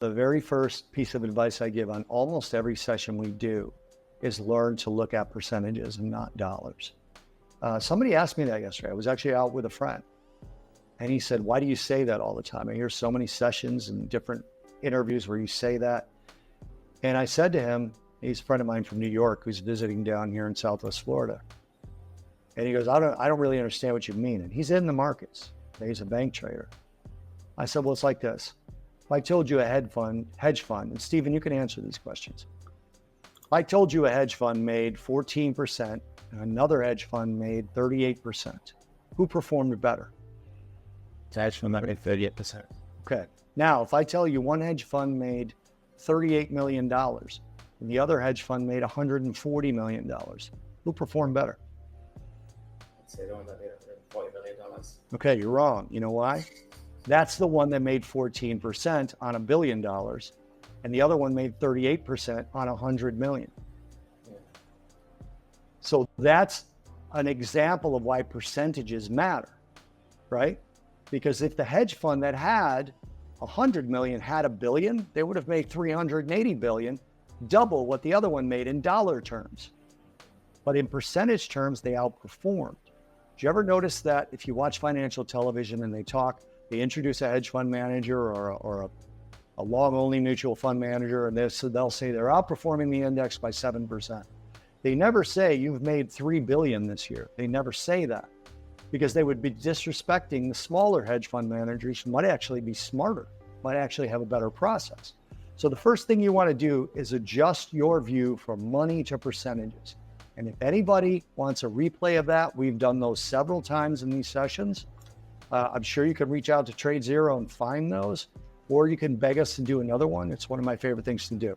The very first piece of advice I give on almost every session we do is learn to look at percentages and not dollars. Somebody asked me that yesterday. I was actually out with a friend, and he said, "Why do you say that all the time? I hear so many sessions and different interviews where you say that." And I said to him, he's a friend of mine from New York who's visiting down here in Southwest Florida. And he goes, I don't really understand what you mean. And he's in the markets. He's a bank trader. I said, well, it's like this. If I told you a hedge fund, and Stephen, you can answer these questions. If I told you a hedge fund made 14% and another hedge fund made 38%, who performed better? It's a hedge fund that made 38%. Okay. Now, if I tell you one hedge fund made $38 million and the other hedge fund made $140 million, who performed better? I'd say the one that made $140 million. Okay, you're wrong. You know why? That's the one that made 14% on $1 billion, and the other one made 38% on $100 million. Yeah. So that's an example of why percentages matter, right? Because if the hedge fund that had 100 million had $1 billion, they would have made 380 billion, double what the other one made in dollar terms. But in percentage terms, they outperformed. Do you ever notice that if you watch financial television and they introduce a hedge fund manager or a long-only mutual fund manager, and they'll say they're outperforming the index by 7%. They never say you've made 3 billion this year. They never say that, because they would be disrespecting the smaller hedge fund managers who might actually be smarter, might actually have a better process. So the first thing you want to do is adjust your view from money to percentages. And if anybody wants a replay of that, we've done those several times in these sessions. I'm sure you can reach out to TradeZero and find those, or you can beg us to do another one. It's one of my favorite things to do.